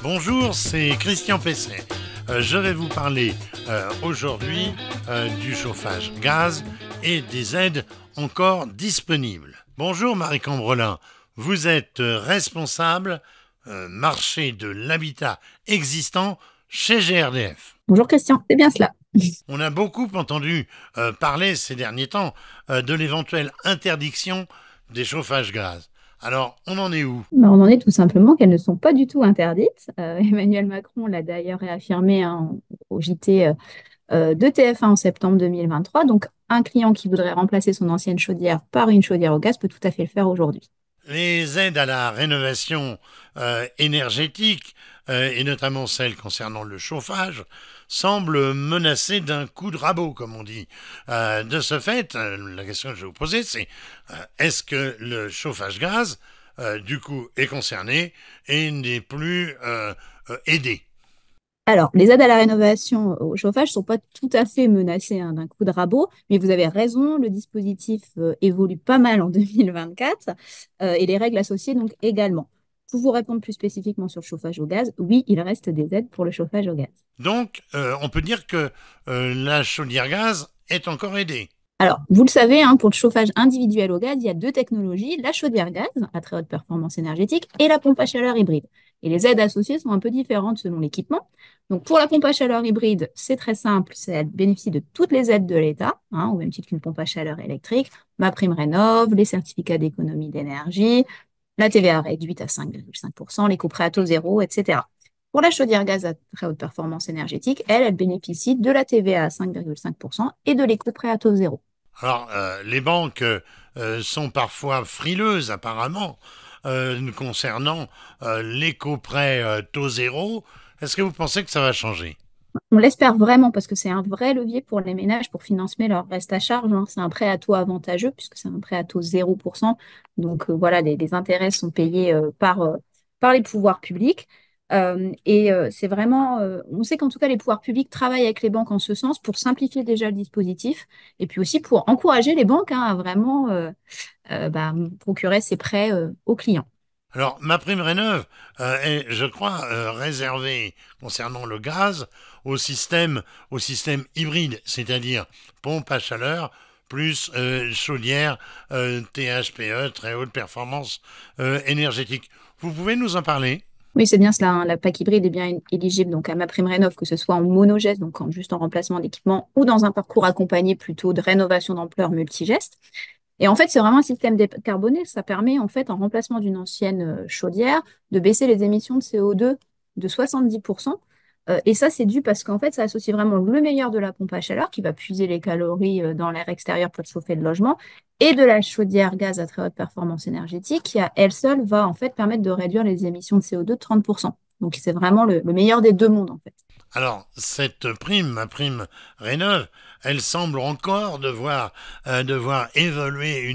Bonjour, c'est Christian Pesset. Je vais vous parler aujourd'hui du chauffage gaz et des aides encore disponibles. Bonjour Marie Cambrelin, vous êtes responsable marché de l'habitat existant chez GRDF. Bonjour Christian, c'est bien cela. On a beaucoup entendu parler ces derniers temps de l'éventuelle interdiction des chauffages gaz. Alors, on en est où? On en est tout simplement qu'elles ne sont pas du tout interdites. Emmanuel Macron l'a d'ailleurs réaffirmé au JT de TF1 en septembre 2023. Donc, un client qui voudrait remplacer son ancienne chaudière par une chaudière au gaz peut tout à fait le faire aujourd'hui. Les aides à la rénovation énergétique, et notamment celles concernant le chauffage, semblent menacées d'un coup de rabot, comme on dit. De ce fait, la question que je vais vous poser, c'est est-ce que le chauffage gaz, du coup, est concerné et n'est plus aidé? Alors, les aides à la rénovation au chauffage ne sont pas tout à fait menacées d'un coup de rabot, mais vous avez raison, le dispositif évolue pas mal en 2024 et les règles associées donc également. Pour vous répondre plus spécifiquement sur le chauffage au gaz, oui, il reste des aides pour le chauffage au gaz. Donc, on peut dire que la chaudière gaz est encore aidée. Alors, vous le savez, hein, pour le chauffage individuel au gaz, il y a deux technologies, la chaudière gaz à très haute performance énergétique et la pompe à chaleur hybride. Et les aides associées sont un peu différentes selon l'équipement. Donc, pour la pompe à chaleur hybride, c'est très simple, elle bénéficie de toutes les aides de l'État, hein, au même titre qu'une pompe à chaleur électrique, MaPrimeRénov', les certificats d'économie d'énergie, la TVA réduite à 5,5%, les coûts à taux zéro, etc. Pour la chaudière gaz à très haute performance énergétique, elle bénéficie de la TVA à 5,5% et de l'éco prêt à taux zéro. Alors, les banques sont parfois frileuses, apparemment, concernant l'éco-prêt taux zéro. Est-ce que vous pensez que ça va changer? On l'espère vraiment parce que c'est un vrai levier pour les ménages pour financer leur reste à charge, hein. C'est un prêt à taux avantageux puisque c'est un prêt à taux 0%. Donc voilà, les intérêts sont payés par les pouvoirs publics. C'est vraiment, on sait qu'en tout cas, les pouvoirs publics travaillent avec les banques en ce sens pour simplifier déjà le dispositif et puis aussi pour encourager les banques, hein, à vraiment procurer ces prêts aux clients. Alors, ma prime rénov est, je crois, réservée concernant le gaz au système hybride, c'est-à-dire pompe à chaleur plus chaudière THPE, très haute performance énergétique. Vous pouvez nous en parler? Oui, c'est bien cela, hein. La PAC hybride est bien éligible donc à MaPrimeRénov', que ce soit en monogeste, donc juste en remplacement d'équipement, ou dans un parcours accompagné plutôt de rénovation d'ampleur multigeste. Et en fait, c'est vraiment un système décarboné. Ça permet, en fait, en remplacement d'une ancienne chaudière, de baisser les émissions de CO2 de 70%. Et ça, c'est dû parce qu'en fait, ça associe vraiment le meilleur de la pompe à chaleur qui va puiser les calories dans l'air extérieur pour chauffer le logement et de la chaudière gaz à très haute performance énergétique qui, à elle seule, va en fait permettre de réduire les émissions de CO2 de 30%. Donc, c'est vraiment le meilleur des deux mondes, en fait. Alors, cette prime, ma prime rénov, elle semble encore devoir évoluer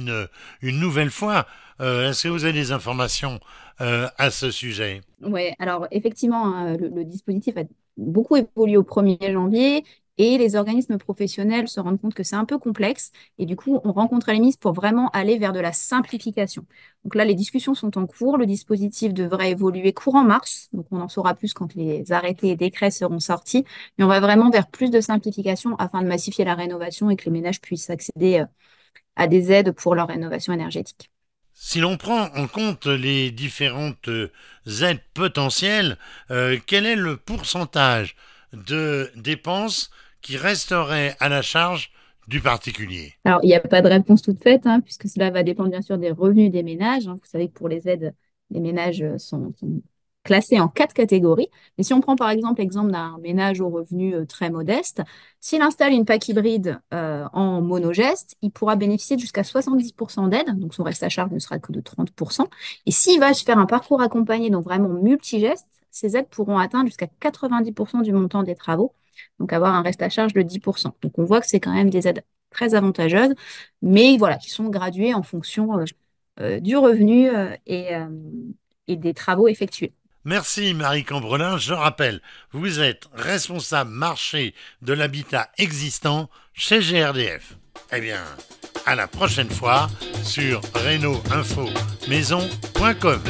une nouvelle fois. Est-ce que vous avez des informations à ce sujet? Ouais, alors effectivement, hein, le dispositif a beaucoup évolué au 1er janvier et les organismes professionnels se rendent compte que c'est un peu complexe et du coup, on rencontre les ministres pour vraiment aller vers de la simplification. Donc là, les discussions sont en cours. Le dispositif devrait évoluer courant mars, donc on en saura plus quand les arrêtés et décrets seront sortis, mais on va vraiment vers plus de simplification afin de massifier la rénovation et que les ménages puissent accéder à des aides pour leur rénovation énergétique. Si l'on prend en compte les différentes aides potentielles, quel est le pourcentage de dépenses qui resterait à la charge du particulier? Alors, il n'y a pas de réponse toute faite, hein, puisque cela va dépendre bien sûr des revenus des ménages, hein. Vous savez que pour les aides, les ménages sont classés en quatre catégories. Mais si on prend par exemple l'exemple d'un ménage aux revenus très modestes, s'il installe une PAC hybride en monogeste, il pourra bénéficier de jusqu'à 70% d'aide, donc son reste à charge ne sera que de 30%. Et s'il va se faire un parcours accompagné, donc vraiment multigeste, ces aides pourront atteindre jusqu'à 90% du montant des travaux, donc avoir un reste à charge de 10%. Donc on voit que c'est quand même des aides très avantageuses, mais voilà, qui sont graduées en fonction du revenu et des travaux effectués. Merci Marie Cambrelin. Je rappelle, vous êtes responsable marché de l'habitat existant chez GRDF. Eh bien, à la prochaine fois sur reno-info-maison.com.